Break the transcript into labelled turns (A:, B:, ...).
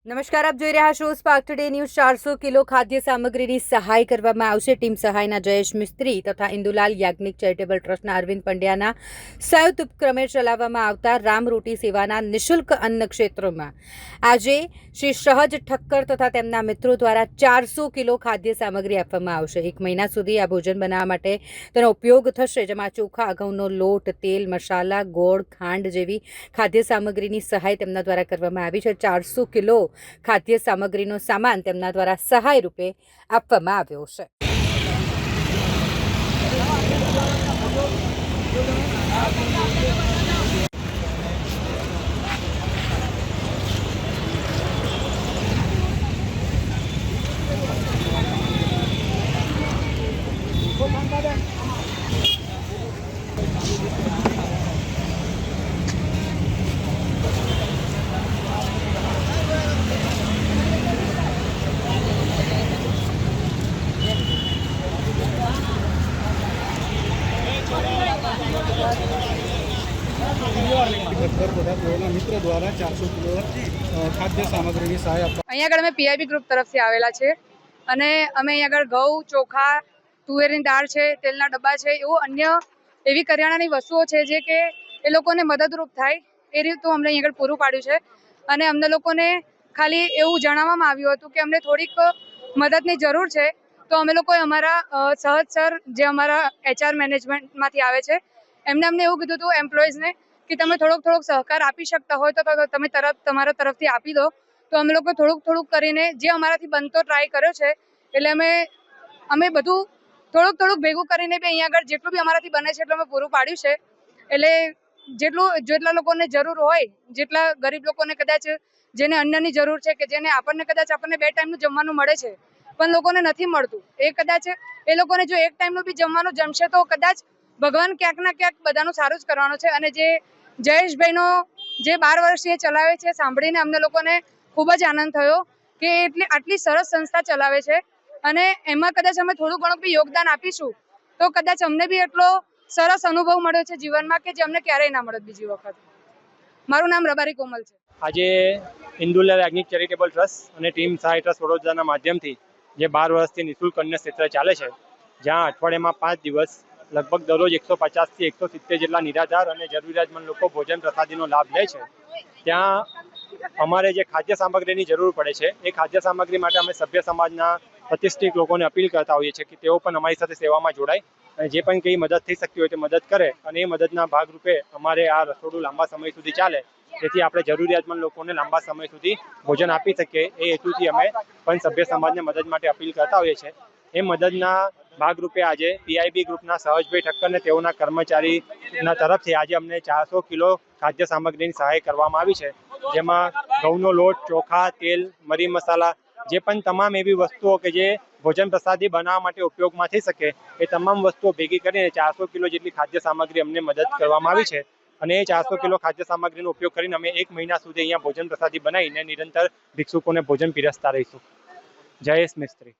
A: નમસ્કાર, આપ જોઈ રહ્યા છો સ્પાર્ક ટુડે ન્યૂઝ। 400 કિલો ખાદ્ય સામગ્રીની સહાય કરવામાં આવશે। ટીમ સહાયના જયેશ મિસ્ત્રી તથા ઇન્દુલાલ યાજ્ઞિક ચેરિટેબલ ટ્રસ્ટના અરવિંદ પંડ્યાના સંયુક્ત ઉપક્રમે ચલાવવામાં આવતા રામરોટી સેવાના નિઃશુલ્ક અન્ન ક્ષેત્રોમાં આજે શ્રી સહજ ઠક્કર તથા તેમના મિત્રો દ્વારા 400 કિલો ખાદ્ય સામગ્રી આપવામાં આવશે। 1 મહિના સુધી આ ભોજન બનાવવા માટે તેનો ઉપયોગ થશે, જેમાં ચોખા, ઘઉંનો લોટ, તેલ, મસાલા, ગોળ, ખાંડ જેવી ખાદ્ય સામગ્રીની સહાય તેમના દ્વારા કરવામાં આવી છે। 400 કિલો ખાદ્ય સામગ્રીનો સામાન તેમના દ્વારા સહાય રૂપે આપવામાં આવ્યો છે।
B: મિત્ર દ્વારા 400 કિલો ખાદ્ય સામગ્રીની સહાય આપવા
C: અહીંયા આગળ અમે પીઆઈબી ગ્રુપ તરફથી આવેલા છે અને અમે અહીંયા આગળ ઘઉં, ચોખા, તુવેરની દાળ છે, તેલના ડબ્બા છે, એવું અન્ય એવી કરિયાણાની વસ્તુઓ છે જે કે એ લોકોને મદદરૂપ થાય એ રીતનું અમને અહીંયા આગળ પૂરું પાડ્યું છે। અને અમને લોકોને ખાલી એવું જણાવવામાં આવ્યું હતું કે અમને થોડીક મદદની જરૂર છે, તો અમે લોકોએ અમારા સહજ સર જે અમારા HR મેનેજમેન્ટમાંથી આવે છે એમને અમને એવું કીધું હતું એમ્પ્લોઈઝને કે તમે થોડોક સહકાર આપી શકતા હોય તો તમે તમારા તરફથી આપી દો। તો અમે લોકો થોડુંક કરીને જે અમારાથી બનતો ટ્રાય કર્યો છે, એટલે અમે બધું થોડુંક ભેગું કરીને બી અહીંયા આગળ જેટલું બી અમારાથી બને છે એટલું અમે પૂરું પાડ્યું છે। એટલે જેટલા લોકોને જરૂર હોય, જેટલા ગરીબ લોકોને કદાચ જેને અન્નની જરૂર છે, કે જેને આપણને 2 ટાઈમનું જમવાનું મળે છે પણ લોકોને નથી મળતું, એ લોકોને જો 1 ટાઈમનું બી જમવાનું જમશે તો કદાચ ભગવાન ક્યાંક ના ક્યાંક બધાનું સારું જ કરવાનું છે। અને જે જયેશભાઈનો જે 12 વર્ષથી એ ચલાવે છે, સાંભળીને અમને લોકોને ખૂબ જ આનંદ થયો કે આટલી સરસ સંસ્થા ચલાવે છે અને એમાં કદાચ અમે થોડું ઘણું બી યોગદાન આપીશું તો કદાચ અમને બી એટલો સરસ અનુભવ મળ્યો છે જીવનમાં કે જે અમને ક્યારેય ના મળે બીજી વખત। મારું નામ રબારી કોમલ છે।
D: આજે ઇન્દુલાલ યાજ્ઞિક ચેરિટેબલ ટ્રસ્ટ અને ટીમ સહાય ટ્રસ્ટ વડોદરાના માધ્યમથી જે 12 વર્ષથી નિઃશુલ્ક અન્ય ક્ષેત્ર ચાલે છે, જ્યાં અઠવાડિયામાં 5 દિવસ લગભગ દરરોજ 150 થી 170 જેટલા નિરાધાર અને જરૂરિયાતમંદ લોકો ભોજન પ્રસાદીનો લાભ લે છે, ત્યાં અમારે જે ખાદ્ય સામગ્રીની જરૂર પડે છે એ ખાદ્ય સામગ્રી માટે અમે સભ્ય સમાજના પ્રતિષ્ઠિત લોકોને અપીલ કરતા હોઈએ છીએ કે તેઓ પણ અમારી સાથે સેવામાં જોડાય અને જે પણ કંઈ મદદ થઈ શકતી હોય તે મદદ કરે। અને એ મદદના ભાગરૂપે અમારે આ રસોડું લાંબા સમય સુધી ચાલે, જેથી આપણે જરૂરિયાતમંદ લોકોને લાંબા સમય સુધી ભોજન આપી શકીએ, એ હેતુથી અમે પણ સભ્ય સમાજને મદદ માટે અપીલ કરતા હોઈએ છીએ। એ મદદના ભાગરૂપે આજે પીઆઈબી ગ્રુપના સહજભાઈ ઠક્કરને તેઓના કર્મચારીના તરફથી આજે અમને 400 કિલો ખાદ્ય સામગ્રીની સહાય કરવામાં આવી છે, જેમાં ઘઉંનો લોટ, ચોખા, તેલ, મરી મસાલા, જે પણ તમામ એવી વસ્તુઓ કે જે ભોજન પ્રસાદી બનાવવા માટે ઉપયોગમાં થઈ શકે એ તમામ વસ્તુઓ ભેગી કરીને 400 કિલો જેટલી ખાદ્ય સામગ્રી અમને મદદ કરવામાં આવી છે। અને એ 400 કિલો ખાદ્ય સામગ્રીનો ઉપયોગ કરીને અમે 1 મહિના સુધી અહીંયા ભોજન પ્રસાદી બનાવીને નિરંતર ભિક્ષુકોને ભોજન પીરસતા રહીશું। જયેશ મિસ્ત્રી।